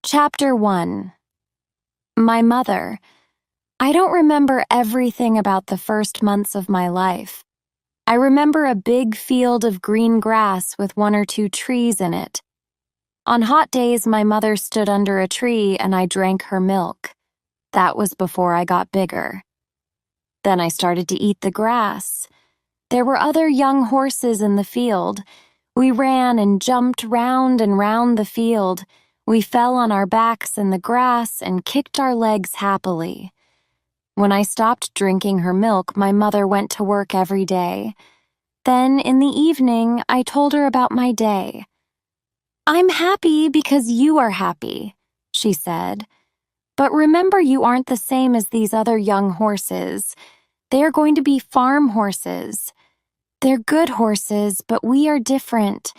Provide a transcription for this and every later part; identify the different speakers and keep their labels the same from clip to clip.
Speaker 1: Chapter 1. My mother. I don't remember everything about the first months of my life. I remember a big field of green grass with one or two trees in it. On hot days, my mother stood under a tree and I drank her milk. That was before I got bigger. Then I started to eat the grass. There were other young horses in the field. We ran and jumped round and round the field. We fell on our backs in the grass and kicked our legs happily. When I stopped drinking her milk, my mother went to work every day. Then, in the evening, I told her about my day. "I'm happy because you are happy," she said. "But remember, you aren't the same as these other young horses. They are going to be farm horses. They're good horses, but we are different.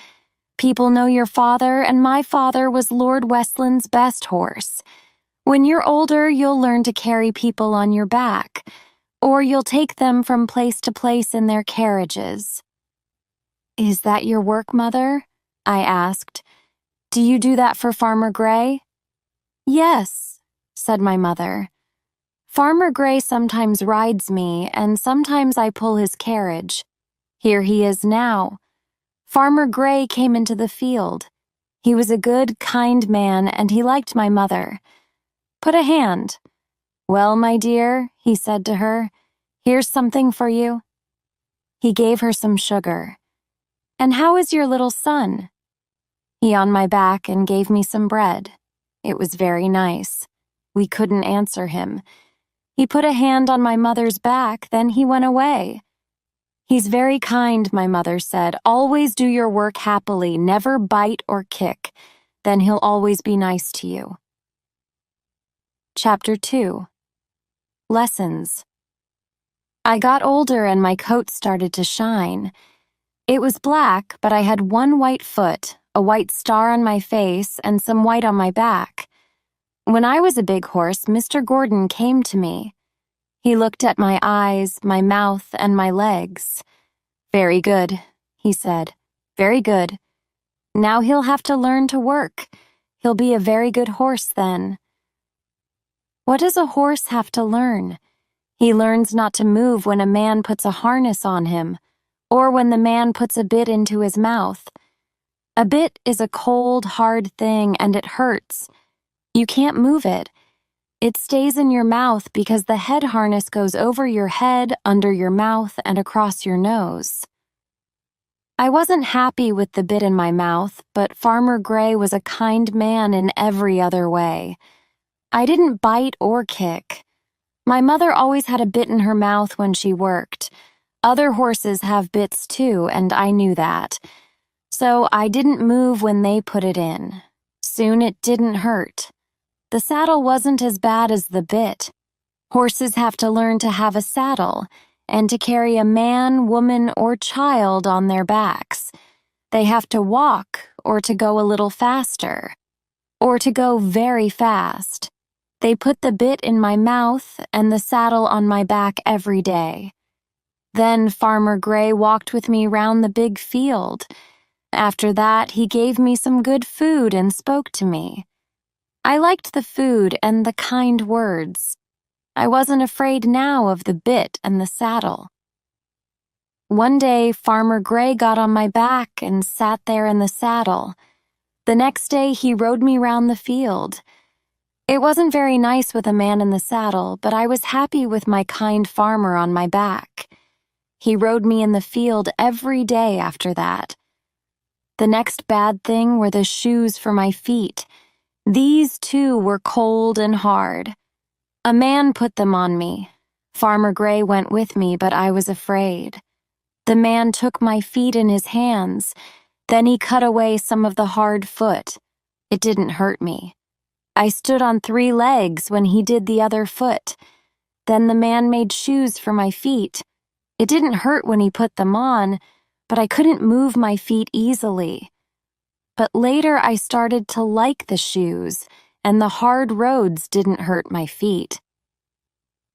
Speaker 1: People know your father, and my father was Lord Westland's best horse. When you're older, you'll learn to carry people on your back, or you'll take them from place to place in their carriages." "Is that your work, Mother?" I asked. "Do you do that for Farmer Gray?" "Yes," said my mother. "Farmer Gray sometimes rides me, and sometimes I pull his carriage. Here he is now. Farmer Gray came into the field. He was a good, kind man, and he liked my mother. 'Put a hand.' 'Well, my dear,' he said to her, 'here's something for you.' He gave her some sugar. 'And how is your little son?' He on my back and gave me some bread. It was very nice. We couldn't answer him. He put a hand on my mother's back, then he went away. 'He's very kind,' my mother said. 'Always do your work happily, never bite or kick. Then he'll always be nice to you.'" Chapter 2. Lessons. I got older and my coat started to shine. It was black, but I had one white foot, a white star on my face, and some white on my back. When I was a big horse, Mr. Gordon came to me. He looked at my eyes, my mouth, and my legs. "Very good," he said. "Very good. Now he'll have to learn to work. He'll be a very good horse then." What does a horse have to learn? He learns not to move when a man puts a harness on him, or when the man puts a bit into his mouth. A bit is a cold, hard thing, and it hurts. You can't move it. It stays in your mouth because the head harness goes over your head, under your mouth, and across your nose. I wasn't happy with the bit in my mouth, but Farmer Gray was a kind man in every other way. I didn't bite or kick. My mother always had a bit in her mouth when she worked. Other horses have bits too, and I knew that. So I didn't move when they put it in. Soon it didn't hurt. The saddle wasn't as bad as the bit. Horses have to learn to have a saddle and to carry a man, woman, or child on their backs. They have to walk or to go a little faster, or to go very fast. They put the bit in my mouth and the saddle on my back every day. Then Farmer Gray walked with me round the big field. After that, he gave me some good food and spoke to me. I liked the food and the kind words. I wasn't afraid now of the bit and the saddle. One day, Farmer Gray got on my back and sat there in the saddle. The next day, he rode me round the field. It wasn't very nice with a man in the saddle, but I was happy with my kind farmer on my back. He rode me in the field every day after that. The next bad thing were the shoes for my feet. These, too, were cold and hard. A man put them on me. Farmer Gray went with me, but I was afraid. The man took my feet in his hands. Then he cut away some of the hard foot. It didn't hurt me. I stood on 3 legs when he did the other foot. Then the man made shoes for my feet. It didn't hurt when he put them on, but I couldn't move my feet easily. But later I started to like the shoes, and the hard roads didn't hurt my feet.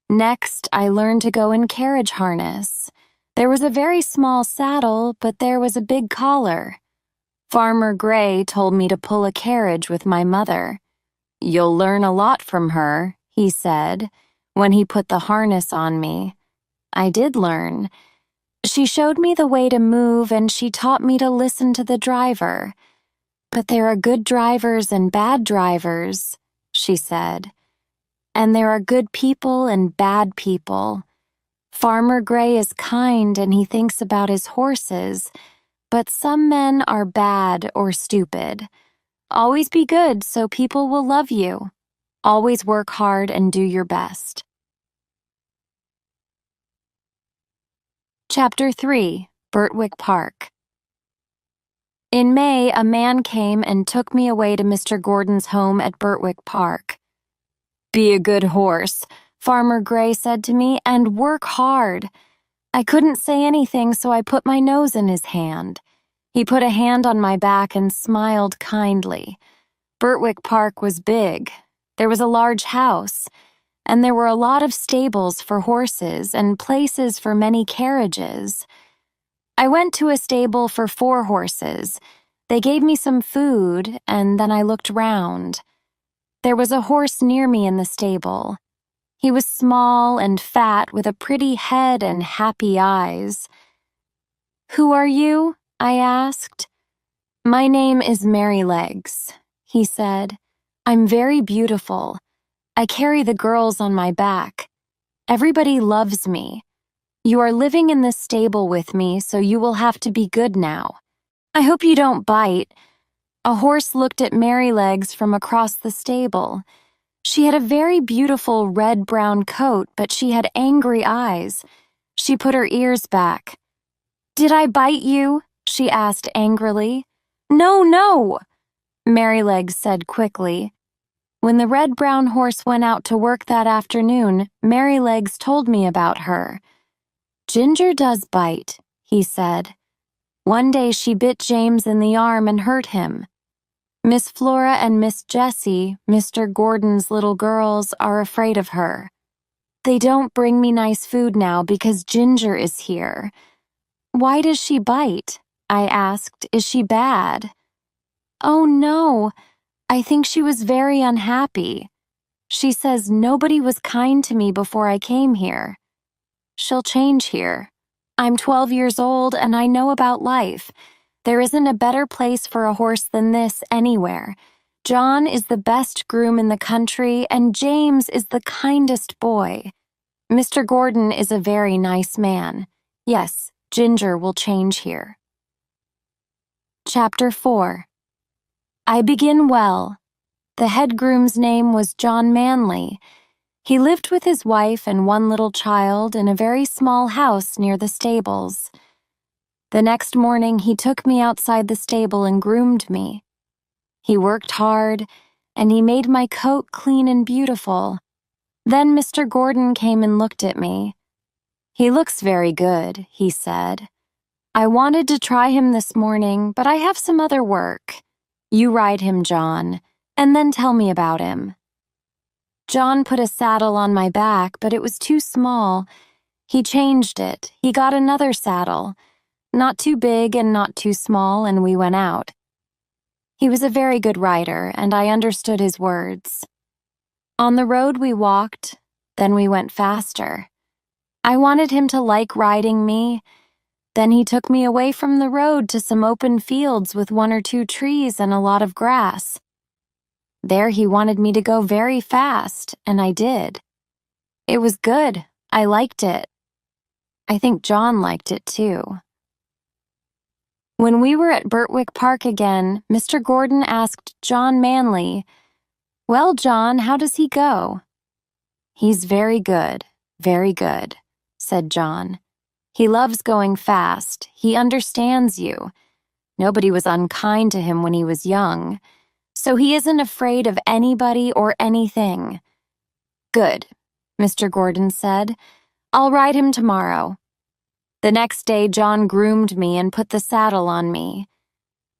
Speaker 1: Next, I learned to go in carriage harness. There was a very small saddle, but there was a big collar. Farmer Gray told me to pull a carriage with my mother. "You'll learn a lot from her," he said, when he put the harness on me. I did learn. She showed me the way to move and she taught me to listen to the driver. "But there are good drivers and bad drivers," she said. "And there are good people and bad people. Farmer Gray is kind and he thinks about his horses, but some men are bad or stupid. Always be good so people will love you. Always work hard and do your best." Chapter 3, Birtwick Park. In May, a man came and took me away to Mr. Gordon's home at Birtwick Park. "Be a good horse," Farmer Gray said to me, "and work hard." I couldn't say anything, so I put my nose in his hand. He put a hand on my back and smiled kindly. Birtwick Park was big. There was a large house, and there were a lot of stables for horses and places for many carriages. I went to a stable for 4 horses. They gave me some food, and then I looked round. There was a horse near me in the stable. He was small and fat with a pretty head and happy eyes. "Who are you?" I asked. "My name is Merrylegs," he said. "I'm very beautiful. I carry the girls on my back. Everybody loves me. You are living in this stable with me, so you will have to be good now. I hope you don't bite." A horse looked at Merrylegs from across the stable. She had a very beautiful red-brown coat, but she had angry eyes. She put her ears back. "Did I bite you?" she asked angrily. "No, no," Merrylegs said quickly. When the red-brown horse went out to work that afternoon, Merrylegs told me about her. "Ginger does bite," he said. "One day she bit James in the arm and hurt him. Miss Flora and Miss Jessie, Mr. Gordon's little girls, are afraid of her. They don't bring me nice food now because Ginger is here." "Why does she bite?" I asked. "Is she bad?" "Oh, no. I think she was very unhappy. She says nobody was kind to me before I came here. She'll change here. I'm 12 years old and I know about life. There isn't a better place for a horse than this anywhere. John is the best groom in the country and James is the kindest boy. Mr. Gordon is a very nice man. Yes, Ginger will change here." Chapter 4. I begin well. The head groom's name was John Manley. He lived with his wife and 1 little child in a very small house near the stables. The next morning, he took me outside the stable and groomed me. He worked hard, and he made my coat clean and beautiful. Then Mr. Gordon came and looked at me. "He looks very good," he said. "I wanted to try him this morning, but I have some other work. You ride him, John, and then tell me about him." John put a saddle on my back, but it was too small. He changed it. He got another saddle. Not too big and not too small, and we went out. He was a very good rider, and I understood his words. On the road we walked, then we went faster. I wanted him to like riding me. Then he took me away from the road to some open fields with 1 or 2 trees and a lot of grass. There he wanted me to go very fast, and I did. It was good. I liked it. I think John liked it too. When we were at Birtwick Park again, Mr. Gordon asked John Manley, "Well, John, how does he go?" "He's very good, said John. "He loves going fast. He understands you. Nobody was unkind to him when he was young. So he isn't afraid of anybody or anything." "Good," Mr. Gordon said. "I'll ride him tomorrow." The next day, John groomed me and put the saddle on me.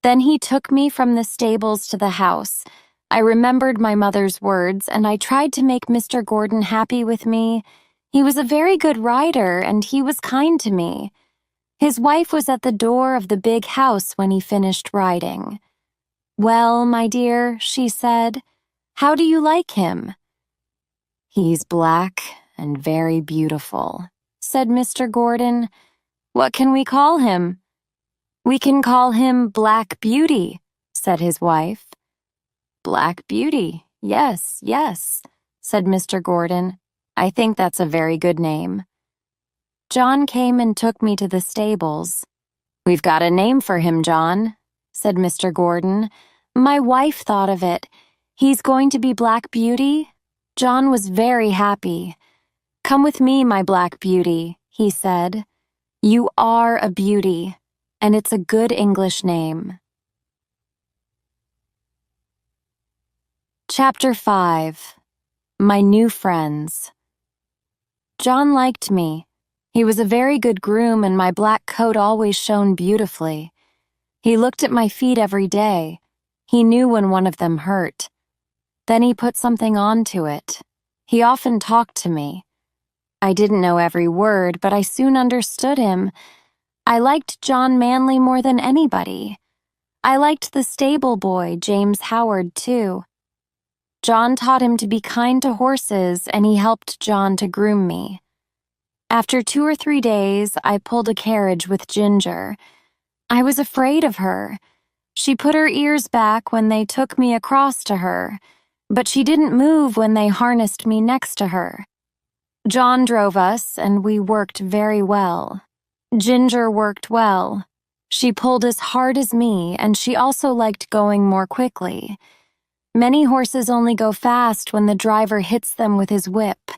Speaker 1: Then he took me from the stables to the house. I remembered my mother's words, and I tried to make Mr. Gordon happy with me. He was a very good rider, and he was kind to me. His wife was at the door of the big house when he finished riding. "Well, my dear," she said, How do you like him?" "He's black and very beautiful," said Mr. Gordon. "What can we call him?" "We can call him Black Beauty," said his wife. "Black Beauty, yes, yes," said Mr. Gordon. "I think that's a very good name." John came and took me to the stables. "We've got a name for him, John," said Mr. Gordon. "My wife thought of it. He's going to be Black Beauty." John was very happy. "Come with me, my Black Beauty," he said. "You are a beauty, and it's a good English name." Chapter 5. My New Friends. John liked me. He was a very good groom, and my black coat always shone beautifully. He looked at my feet every day. He knew when one of them hurt. Then he put something onto it. He often talked to me. I didn't know every word, but I soon understood him. I liked John Manley more than anybody. I liked the stable boy, James Howard, too. John taught him to be kind to horses, and he helped John to groom me. After 2 or 3 days, I pulled a carriage with Ginger. I was afraid of her. She put her ears back when they took me across to her, but she didn't move when they harnessed me next to her. John drove us, and we worked very well. Ginger worked well. She pulled as hard as me, and she also liked going more quickly. Many horses only go fast when the driver hits them with his whip.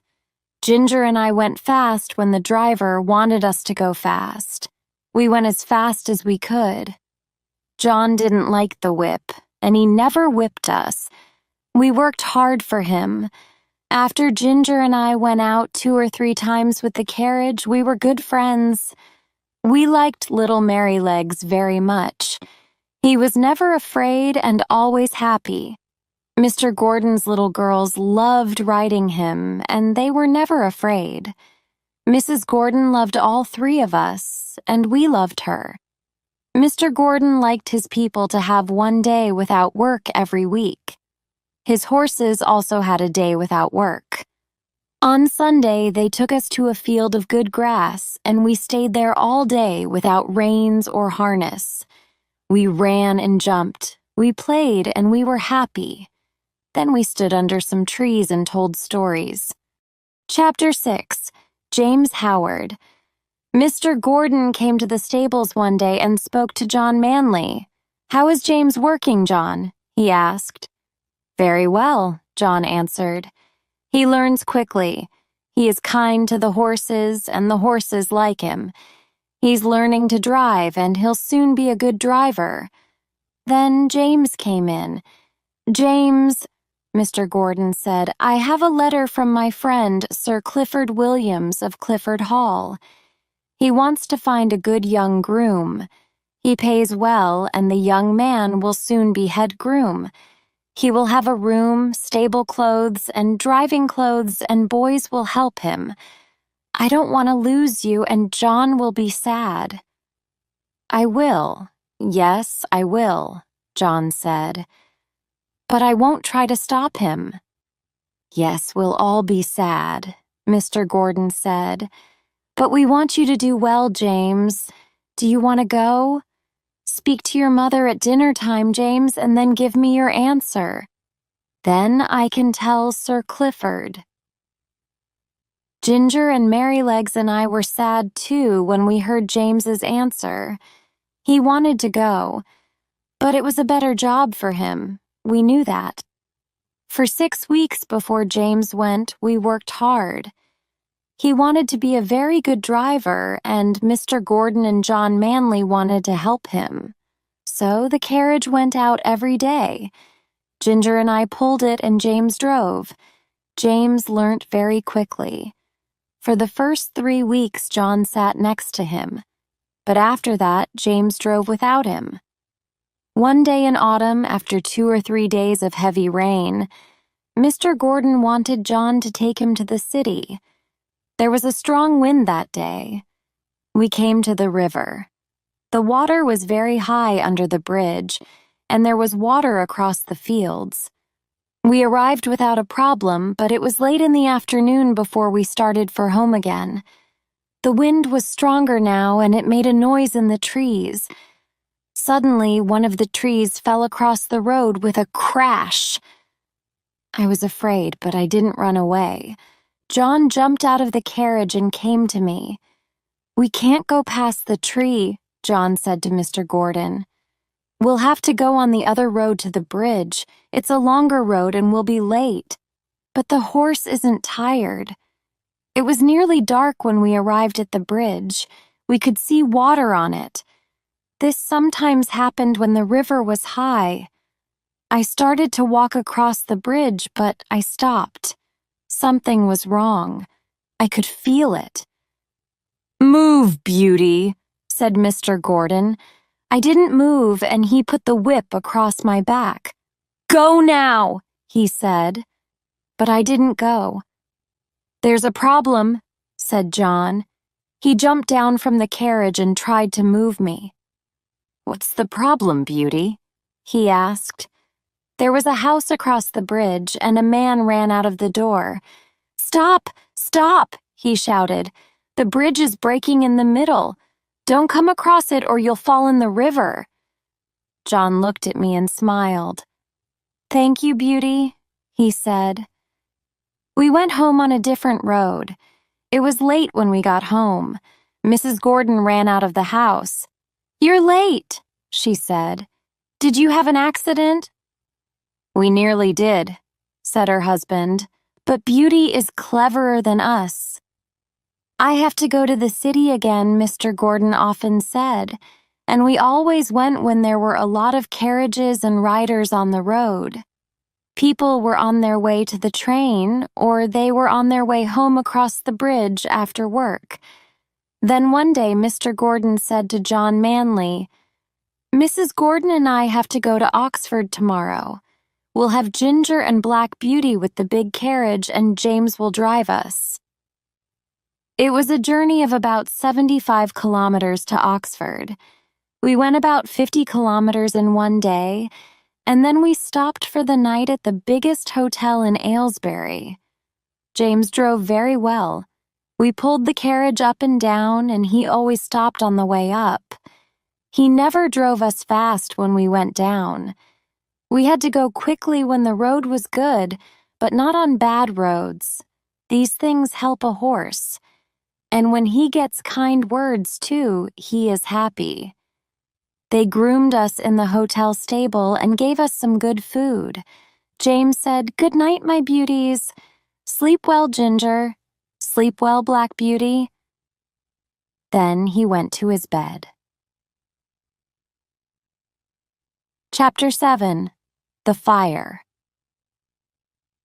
Speaker 1: Ginger and I went fast when the driver wanted us to go fast. We went as fast as we could. John didn't like the whip, and he never whipped us. We worked hard for him. After Ginger and I went out 2 or 3 times with the carriage, we were good friends. We liked little Merrylegs very much. He was never afraid and always happy. Mr. Gordon's little girls loved riding him, and they were never afraid. Mrs. Gordon loved all 3 of us, and we loved her. Mr. Gordon liked his people to have 1 day without work every week. His horses also had a day without work. On Sunday, they took us to a field of good grass, and we stayed there all day without reins or harness. We ran and jumped, we played, and we were happy. Then we stood under some trees and told stories. Chapter 6. James Howard. Mr. Gordon came to the stables one day and spoke to John Manley. "How is James working, John?" he asked. "Very well," John answered. "He learns quickly. He is kind to the horses, and the horses like him. He's learning to drive, and he'll soon be a good driver." Then James came in. "James," Mr. Gordon said, "I have a letter from my friend, Sir Clifford Williams of Clifford Hall. He wants to find a good young groom. He pays well, and the young man will soon be head groom. He will have a room, stable clothes, and driving clothes, and boys will help him. I don't want to lose you, and John will be sad." "I will. Yes, I will," John said. "But I won't try to stop him." "Yes, we'll all be sad," Mr. Gordon said. "But we want you to do well, James. Do you want to go? Speak to your mother at dinner time, James, and then give me your answer. Then I can tell Sir Clifford." Ginger and Merrylegs and I were sad too when we heard James's answer. He wanted to go, but it was a better job for him. We knew that. For 6 weeks before James went, we worked hard. He wanted to be a very good driver, and Mr. Gordon and John Manley wanted to help him. So the carriage went out every day. Ginger and I pulled it, and James drove. James learnt very quickly. For the first 3 weeks, John sat next to him. But after that, James drove without him. One day in autumn, after 2 or 3 days of heavy rain, Mr. Gordon wanted John to take him to the city. There was a strong wind that day. We came to the river. The water was very high under the bridge, and there was water across the fields. We arrived without a problem, but it was late in the afternoon before we started for home again. The wind was stronger now, and it made a noise in the trees. Suddenly, one of the trees fell across the road with a crash. I was afraid, but I didn't run away. John jumped out of the carriage and came to me. "We can't go past the tree," John said to Mr. Gordon. "We'll have to go on the other road to the bridge. It's a longer road and we'll be late." "But the horse isn't tired." It was nearly dark when we arrived at the bridge. We could see water on it. This sometimes happened when the river was high. I started to walk across the bridge, but I stopped. Something was wrong. I could feel it. "Move, Beauty," said Mr. Gordon. I didn't move, and he put the whip across my back. "Go now," he said. But I didn't go. "There's a problem," said John. He jumped down from the carriage and tried to move me. "What's the problem, Beauty?" he asked. There was a house across the bridge, and a man ran out of the door. "Stop! Stop!" he shouted. "The bridge is breaking in the middle. Don't come across it or you'll fall in the river." John looked at me and smiled. "Thank you, Beauty," he said. We went home on a different road. It was late when we got home. Mrs. Gordon ran out of the house. "You're late," she said. "Did you have an accident?" "We nearly did," said her husband, "but Beauty is cleverer than us." "I have to go to the city again," Mr. Gordon often said, and we always went when there were a lot of carriages and riders on the road. People were on their way to the train, or they were on their way home across the bridge after work. Then one day Mr. Gordon said to John Manley, "Mrs. Gordon and I have to go to Oxford tomorrow. We'll have Ginger and Black Beauty with the big carriage, and James will drive us." It was a journey of about 75 kilometers to Oxford. We went about 50 kilometers in one day, and then we stopped for the night at the biggest hotel in Aylesbury. James drove very well. We pulled the carriage up and down, and he always stopped on the way up. He never drove us fast when we went down. We had to go quickly when the road was good, but not on bad roads. These things help a horse. And when he gets kind words, too, he is happy. They groomed us in the hotel stable and gave us some good food. James said, "Good night, my beauties. Sleep well, Ginger. Sleep well, Black Beauty." Then he went to his bed. Chapter 7. The Fire.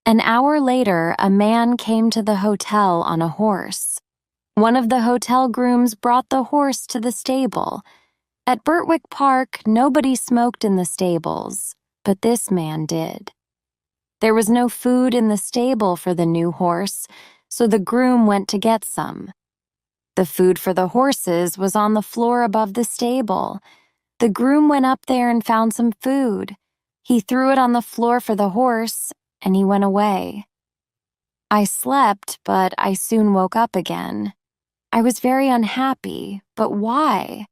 Speaker 1: An hour later, a man came to the hotel on a horse. One of the hotel grooms brought the horse to the stable. At Birtwick Park, nobody smoked in the stables, but this man did. There was no food in the stable for the new horse, so the groom went to get some. The food for the horses was on the floor above the stable. The groom went up there and found some food. He threw it on the floor for the horse, and he went away. I slept, but I soon woke up again. I was very unhappy, but why?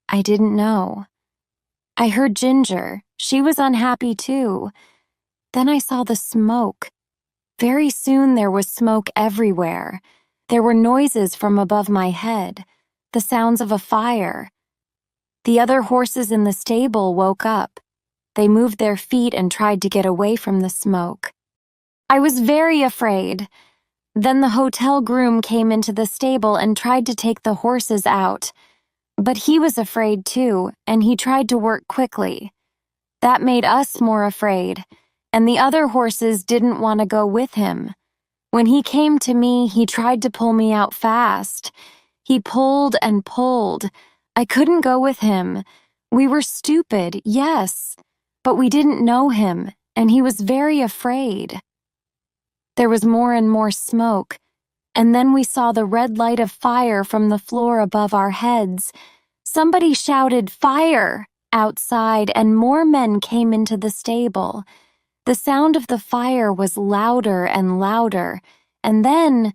Speaker 1: I didn't know. I heard Ginger. She was unhappy too. Then I saw the smoke. Very soon there was smoke everywhere. There were noises from above my head, the sounds of a fire. The other horses in the stable woke up. They moved their feet and tried to get away from the smoke. I was very afraid. Then the hotel groom came into the stable and tried to take the horses out. But he was afraid too, and he tried to work quickly. That made us more afraid, and the other horses didn't want to go with him. When he came to me, he tried to pull me out fast. He pulled and pulled. I couldn't go with him. We were stupid, yes, but we didn't know him, and he was very afraid. There was more and more smoke, and then we saw the red light of fire from the floor above our heads. Somebody shouted, "Fire!" outside, and more men came into the stable. The sound of the fire was louder and louder, and then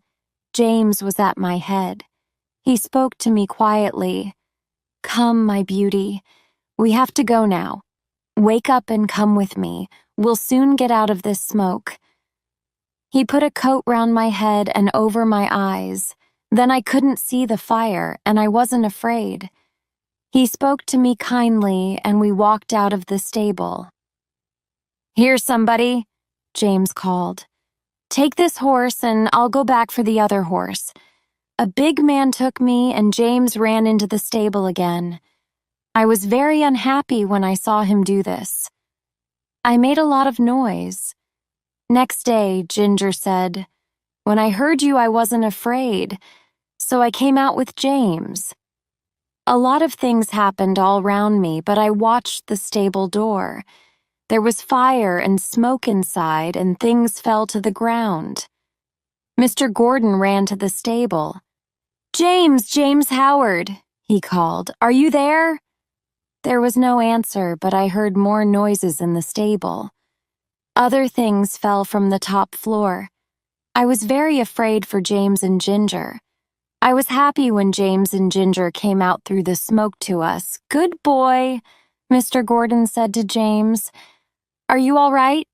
Speaker 1: James was at my head. He spoke to me quietly. "Come, my beauty. We have to go now. Wake up and come with me. We'll soon get out of this smoke." He put a coat round my head and over my eyes. Then I couldn't see the fire, and I wasn't afraid. He spoke to me kindly, and we walked out of the stable. "Here, somebody," James called. "Take this horse, and I'll go back for the other horse." A big man took me, and James ran into the stable again. I was very unhappy when I saw him do this. I made a lot of noise. Next day, Ginger said, "When I heard you, I wasn't afraid, so I came out with James." A lot of things happened all round me, but I watched the stable door. There was fire and smoke inside, and things fell to the ground. Mr. Gordon ran to the stable. James Howard," he called. "Are you there?" There was no answer, but I heard more noises in the stable. Other things fell from the top floor. I was very afraid for James and Ginger. I was happy when James and Ginger came out through the smoke to us. "Good boy," Mr. Gordon said to James. "Are you all right?"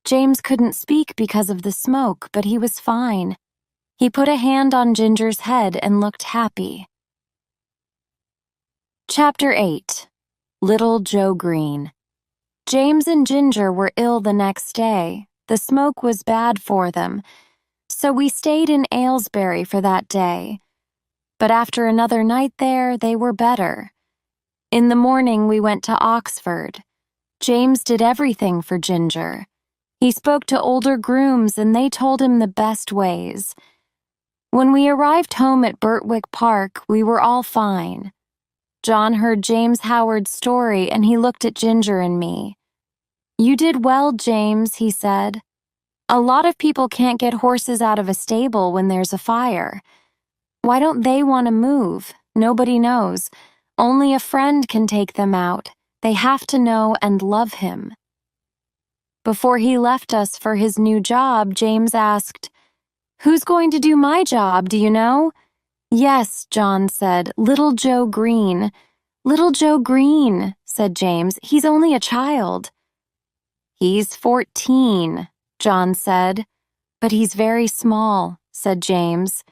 Speaker 1: James couldn't speak because of the smoke, but he was fine. He put a hand on Ginger's head and looked happy. Chapter 8. Little Joe Green. James and Ginger were ill the next day. The smoke was bad for them, so we stayed in Aylesbury for that day. But after another night there, they were better. In the morning, we went to Oxford. James did everything for Ginger. He spoke to older grooms, and they told him the best ways. When we arrived home at Birtwick Park, we were all fine. John heard James Howard's story, and he looked at Ginger and me. "You did well, James," he said. "A lot of people can't get horses out of a stable when there's a fire. Why don't they want to move? Nobody knows. Only a friend can take them out. They have to know and love him." Before he left us for his new job, James asked, "Who's going to do my job, do you know?" "Yes," John said, "Little Joe Green." "Little Joe Green," said James. "He's only a child." "He's 14, John said. "But he's very small," said James.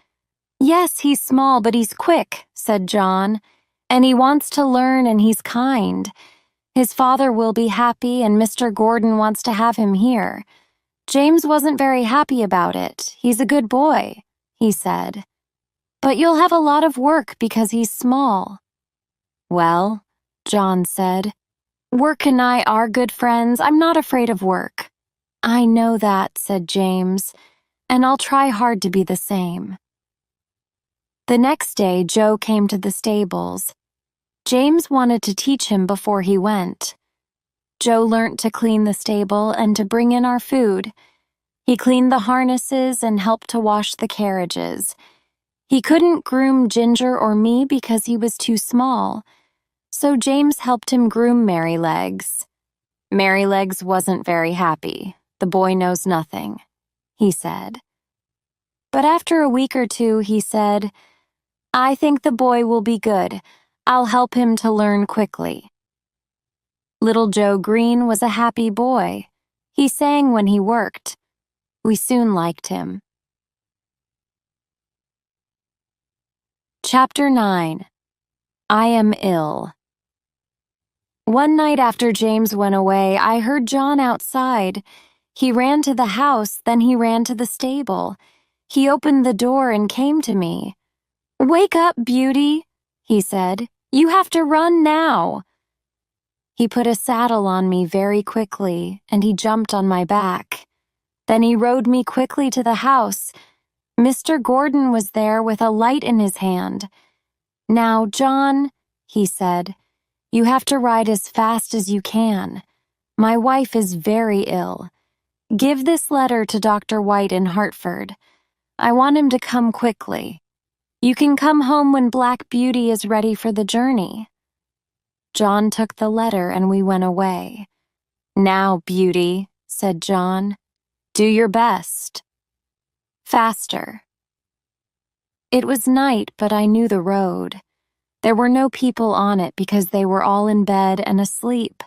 Speaker 1: "Yes, he's small, but he's quick," said John. "And he wants to learn, and he's kind. His father will be happy, and Mr. Gordon wants to have him here." James wasn't very happy about it. "He's a good boy," he said. "But you'll have a lot of work because he's small." "Well," John said, "work and I are good friends. I'm not afraid of work." "I know that," said James, "and I'll try hard to be the same." The next day, Joe came to the stables. James wanted to teach him before he went. Joe learnt to clean the stable and to bring in our food. He cleaned the harnesses and helped to wash the carriages. He couldn't groom Ginger or me because he was too small, so James helped him groom Merrylegs. Merrylegs wasn't very happy. "The boy knows nothing," he said. But after a week or two, he said, "I think the boy will be good. I'll help him to learn quickly." Little Joe Green was a happy boy. He sang when he worked. We soon liked him. Chapter 9. I Am Ill. One night after James went away, I heard John outside. He ran to the house, then he ran to the stable. He opened the door and came to me. "Wake up, beauty," he said. "You have to run now." He put a saddle on me very quickly, and he jumped on my back. Then he rode me quickly to the house. Mr. Gordon was there with a light in his hand. "Now, John," he said, "you have to ride as fast as you can. My wife is very ill. Give this letter to Dr. White in Hartford. I want him to come quickly. You can come home when Black Beauty is ready for the journey." John took the letter and we went away. "Now, Beauty," said John. "Do your best." Faster. It was night, but I knew the road. There were no people on it because they were all in bed and asleep.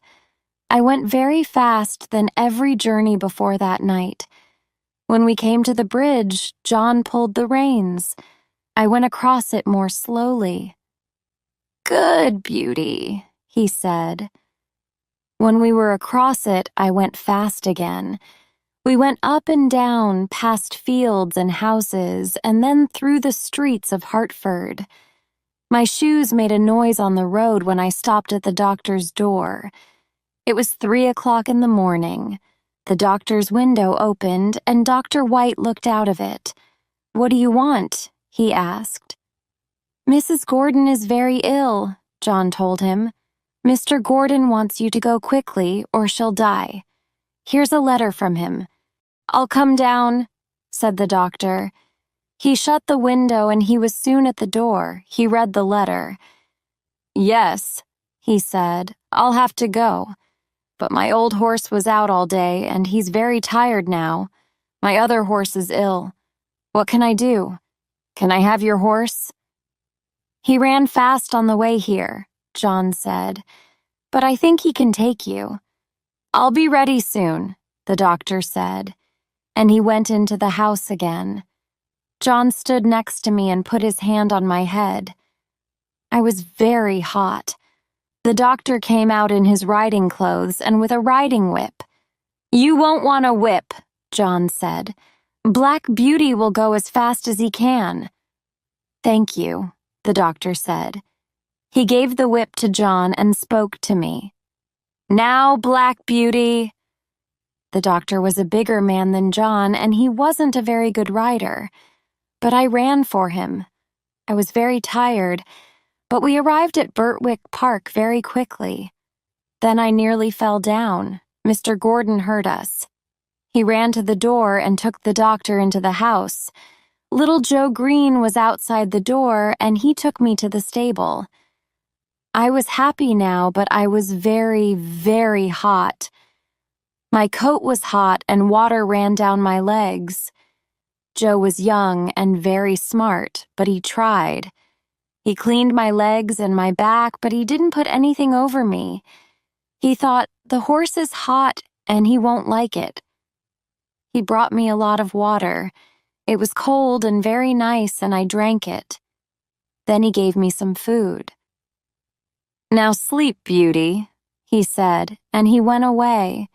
Speaker 1: I went very fast than every journey before that night. When we came to the bridge, John pulled the reins. I went across it more slowly. "Good, Beauty," he said. When we were across it, I went fast again. We went up and down, past fields and houses, and then through the streets of Hartford. My shoes made a noise on the road when I stopped at the doctor's door. It was 3 o'clock in the morning. The doctor's window opened, and Dr. White looked out of it. "What do you want?" he asked. "Mrs. Gordon is very ill," John told him. "Mr. Gordon wants you to go quickly, or she'll die. Here's a letter from him." "I'll come down," said the doctor. He shut the window and he was soon at the door. He read the letter. "Yes," he said, "I'll have to go. But my old horse was out all day and he's very tired now. My other horse is ill. What can I do? Can I have your horse?" "He ran fast on the way here," John said, "but I think he can take you." "I'll be ready soon," the doctor said, and he went into the house again. John stood next to me and put his hand on my head. I was very hot. The doctor came out in his riding clothes and with a riding whip. "You won't want a whip," John said. "Black Beauty will go as fast as he can." "Thank you," the doctor said. He gave the whip to John and spoke to me. "Now, Black Beauty." The doctor was a bigger man than John, and he wasn't a very good rider. But I ran for him. I was very tired, but we arrived at Birtwick Park very quickly. Then I nearly fell down. Mr. Gordon heard us. He ran to the door and took the doctor into the house. Little Joe Green was outside the door, and he took me to the stable. I was happy now, but I was very, very hot. My coat was hot and water ran down my legs. Joe was young and very smart, but he tried. He cleaned my legs and my back, but he didn't put anything over me. He thought, the horse is hot and he won't like it. He brought me a lot of water. It was cold and very nice, and I drank it. Then he gave me some food. "Now sleep, Beauty," he said, and he went away.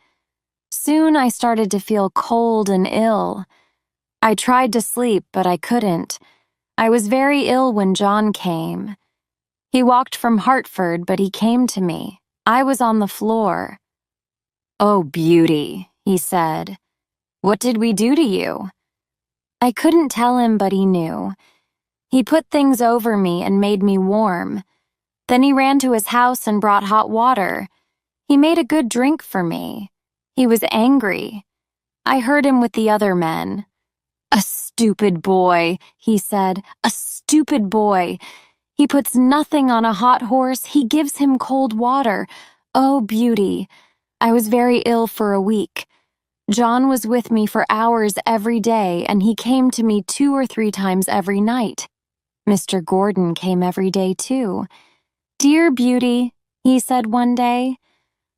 Speaker 1: Soon I started to feel cold and ill. I tried to sleep, but I couldn't. I was very ill when John came. He walked from Hartford, but he came to me. I was on the floor. "Oh, Beauty," he said. "What did we do to you?" I couldn't tell him, but he knew. He put things over me and made me warm. Then he ran to his house and brought hot water. He made a good drink for me. He was angry. I heard him with the other men. "A stupid boy," he said, "a stupid boy. He puts nothing on a hot horse, he gives him cold water. Oh, Beauty." I was very ill for a week. John was with me for hours every day, and he came to me 2 or 3 times every night. Mr. Gordon came every day, too. "Dear Beauty," he said one day,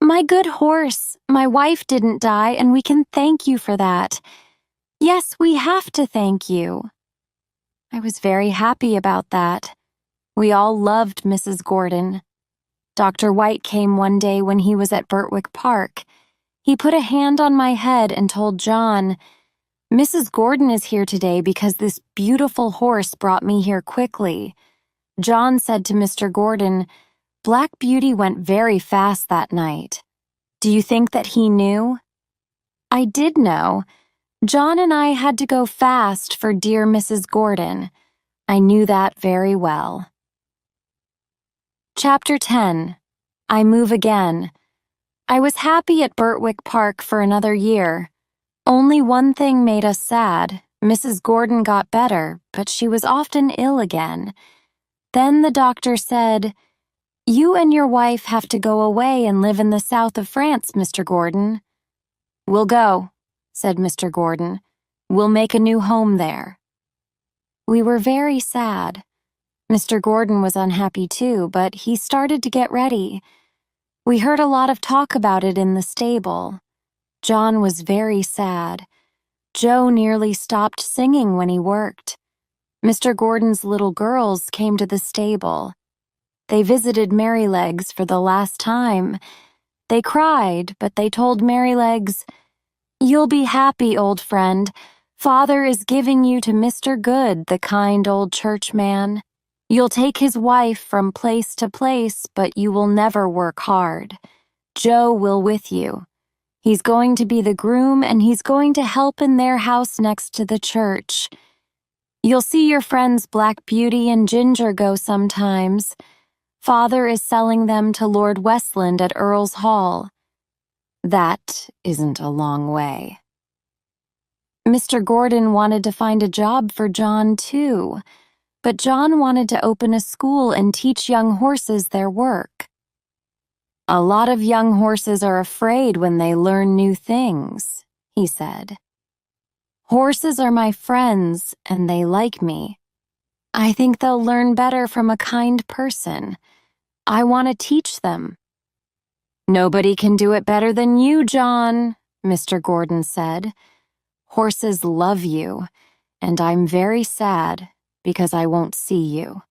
Speaker 1: "my good horse, my wife didn't die, and we can thank you for that. Yes, we have to thank you." I was very happy about that. We all loved Mrs. Gordon. Dr. White came one day when he was at Birtwick Park. He put a hand on my head and told John, "Mrs. Gordon is here today because this beautiful horse brought me here quickly." John said to Mr. Gordon, "Black Beauty went very fast that night." Do you think that he knew? I did know. John and I had to go fast for dear Mrs. Gordon. I knew that very well. Chapter 10. I Move Again. I was happy at Birtwick Park for another year. Only one thing made us sad. Mrs. Gordon got better, but she was often ill again. Then the doctor said, "You and your wife have to go away and live in the south of France, Mr. Gordon." "We'll go," said Mr. Gordon. "We'll make a new home there." We were very sad. Mr. Gordon was unhappy too, but he started to get ready. We heard a lot of talk about it in the stable. John was very sad. Joe nearly stopped singing when he worked. Mr. Gordon's little girls came to the stable. They visited Merrylegs for the last time. They cried, but they told Merrylegs, "You'll be happy, old friend. Father is giving you to Mr. Good, the kind old churchman. You'll take his wife from place to place, but you will never work hard. Joe will with you. He's going to be the groom, and he's going to help in their house next to the church. You'll see your friends Black Beauty and Ginger go sometimes. Father is selling them to Lord Westland at Earl's Hall. That isn't a long way." Mr. Gordon wanted to find a job for John, too, but John wanted to open a school and teach young horses their work. "A lot of young horses are afraid when they learn new things," he said. "Horses are my friends, and they like me. I think they'll learn better from a kind person. I want to teach them." "Nobody can do it better than you, John," Mr. Gordon said. "Horses love you, and I'm very sad because I won't see you."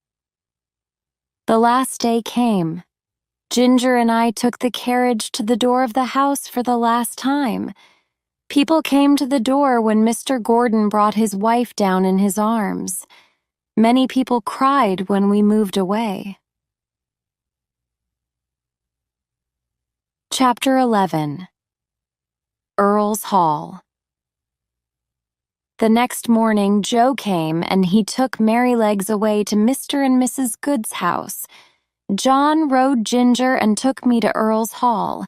Speaker 1: The last day came. Ginger and I took the carriage to the door of the house for the last time. People came to the door when Mr. Gordon brought his wife down in his arms. Many people cried when we moved away. Chapter 11. Earl's Hall. The next morning, Joe came and he took Merrylegs away to Mr. and Mrs. Good's house. John rode Ginger and took me to Earl's Hall.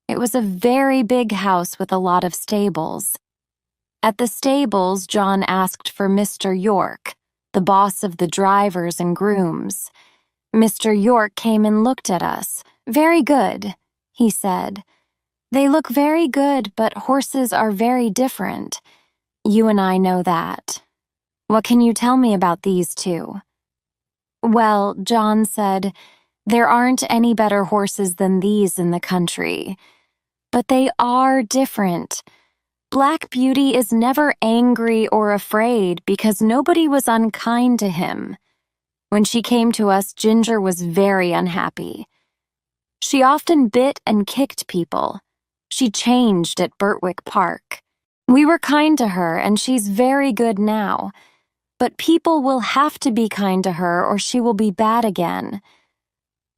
Speaker 1: It was a very big house with a lot of stables. At the stables, John asked for Mr. York, the boss of the drivers and grooms. Mr. York came and looked at us. "Very good," he said. "They look very good, but horses are very different. You and I know that. What can you tell me about these two?" "Well," John said, "there aren't any better horses than these in the country. But they are different. Black Beauty is never angry or afraid because nobody was unkind to him. When she came to us, Ginger was very unhappy. She often bit and kicked people. She changed at Birtwick Park. We were kind to her, and she's very good now. But people will have to be kind to her or she will be bad again."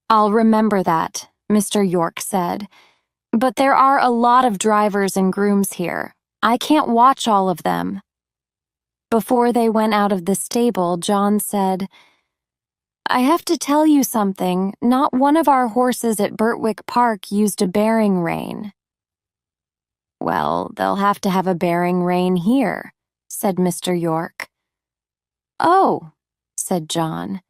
Speaker 1: "I'll remember that," Mr. York said. "But there are a lot of drivers and grooms here. I can't watch all of them." Before they went out of the stable, John said, "I have to tell you something. Not one of our horses at Birtwick Park used a bearing rein." "Well, they'll have to have a bearing rein here," said Mr. York. "Oh," said John.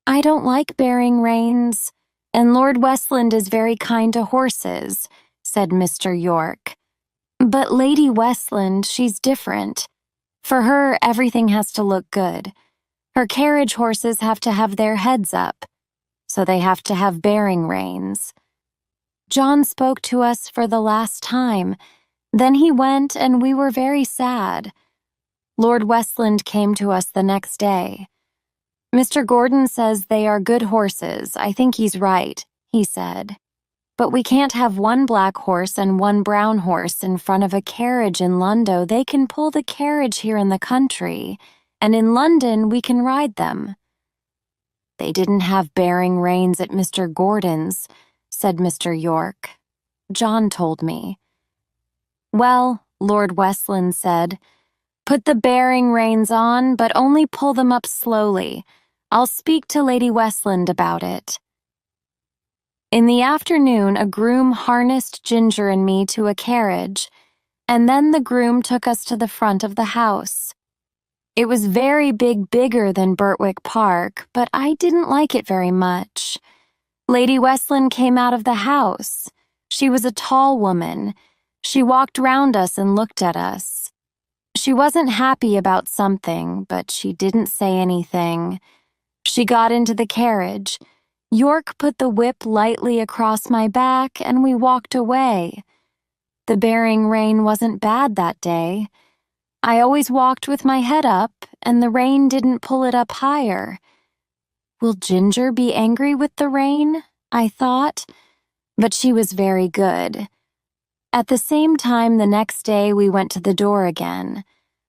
Speaker 1: "I don't like bearing reins, and Lord Westland is very kind to horses," said Mr. York. "But Lady Westland, she's different. For her, everything has to look good. Her carriage horses have to have their heads up, so they have to have bearing reins." John spoke to us for the last time. Then he went, and we were very sad. Lord Westland came to us the next day. "Mr. Gordon says they are good horses. I think he's right," he said. "But we can't have one black horse and one brown horse in front of a carriage in London. They can pull the carriage here in the country, and in London we can ride them." "They didn't have bearing reins at Mr. Gordon's," said Mr. York. "John told me." "Well," Lord Westland said, "put the bearing reins on, but only pull them up slowly. I'll speak to Lady Westland about it." In the afternoon, a groom harnessed Ginger and me to a carriage, and then the groom took us to the front of the house. It was very big, bigger than Birtwick Park, but I didn't like it very much. Lady Westland came out of the house. She was a tall woman, She walked round us and looked at us. She wasn't happy about something, but she didn't say anything. She got into the carriage. York put the whip lightly across my back, and we walked away. The bearing rain wasn't bad that day. I always walked with my head up, and the rain didn't pull it up higher. Will Ginger be angry with the rain? I thought. But she was very good. At the same time the next day we went to the door again.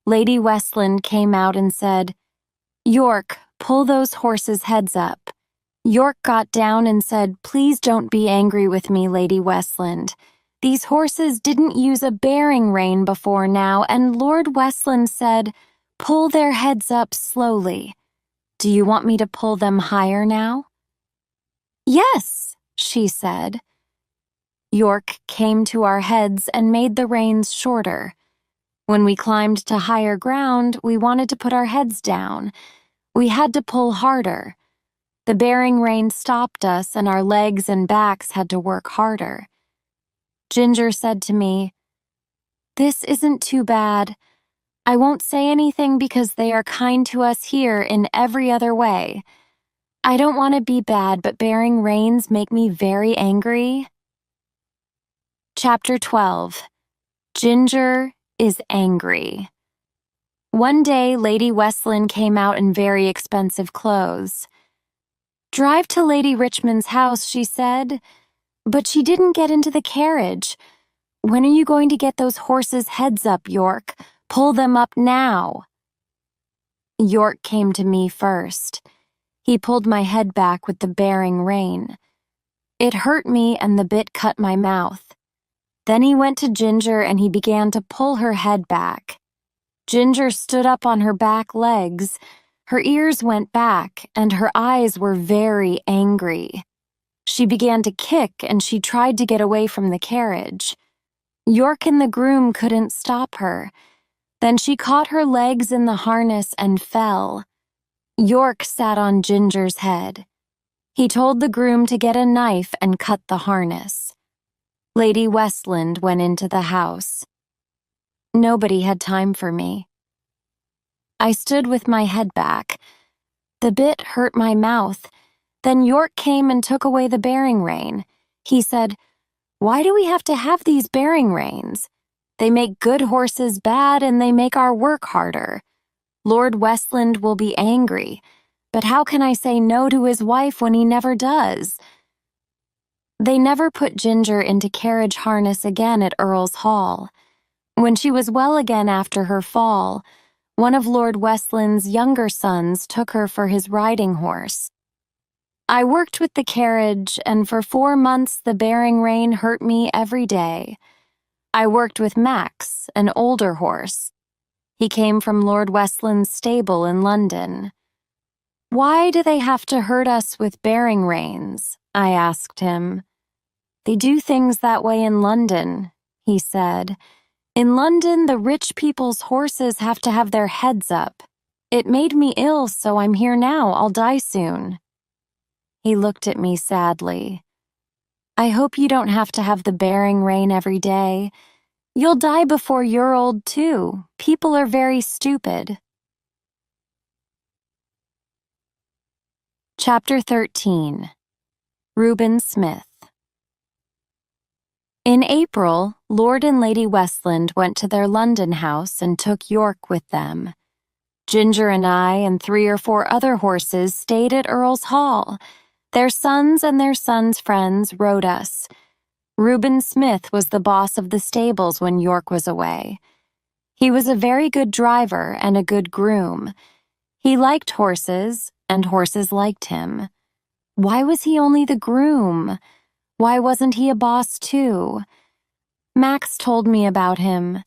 Speaker 1: Lady Westland came out and said, "York, pull those horses' heads up." York got down and said, "Please don't be angry with me, Lady Westland. These horses didn't use a bearing rein before now, and Lord Westland said, 'Pull their heads up slowly.' Do you want me to pull them higher now?" "Yes," she said. York came to our heads and made the reins shorter. When we climbed to higher ground, we wanted to put our heads down. We had to pull harder. The bearing rein stopped us, and our legs and backs had to work harder. Ginger said to me, "This isn't too bad. I won't say anything because they are kind to us here in every other way. I don't want to be bad, but bearing reins make me very angry." Chapter 12. Ginger is angry. One day, Lady Westland came out in very expensive clothes. "Drive to Lady Richmond's house," she said. But she didn't get into the carriage. "When are you going to get those horses' heads up, York? Pull them up now." York came to me first. He pulled my head back with the bearing rein. It hurt me and the bit cut my mouth. Then he went to Ginger and he began to pull her head back. Ginger stood up on her back legs. Her ears went back and her eyes were very angry. She began to kick and she tried to get away from the carriage. York and the groom couldn't stop her. Then she caught her legs in the harness and fell. York sat on Ginger's head. He told the groom to get a knife and cut the harness. Lady Westland went into the house. Nobody had time for me. I stood with my head back. The bit hurt my mouth. Then York came and took away the bearing rein. He said, "Why do we have to have these bearing reins? They make good horses bad and they make our work harder. Lord Westland will be angry, but how can I say no to his wife when he never does?" They never put Ginger into carriage harness again at Earl's Hall. When she was well again after her fall, one of Lord Westland's younger sons took her for his riding horse. I worked with the carriage, and for 4 months the bearing rein hurt me every day. I worked with Max, an older horse. He came from Lord Westland's stable in London. "Why do they have to hurt us with bearing reins?" I asked him. "They do things that way in London," he said. "In London, the rich people's horses have to have their heads up. It made me ill, so I'm here now. I'll die soon." He looked at me sadly. "I hope you don't have to have the bearing rein every day. You'll die before you're old, too. People are very stupid." Chapter 13. Reuben Smith. In April, Lord and Lady Westland went to their London house and took York with them. Ginger and I and 3 or 4 other horses stayed at Earl's Hall. Their sons and their sons' friends rode us. Reuben Smith was the boss of the stables when York was away. He was a very good driver and a good groom. He liked horses, and horses liked him. Why was he only the groom? Why wasn't he a boss too? Max told me about him.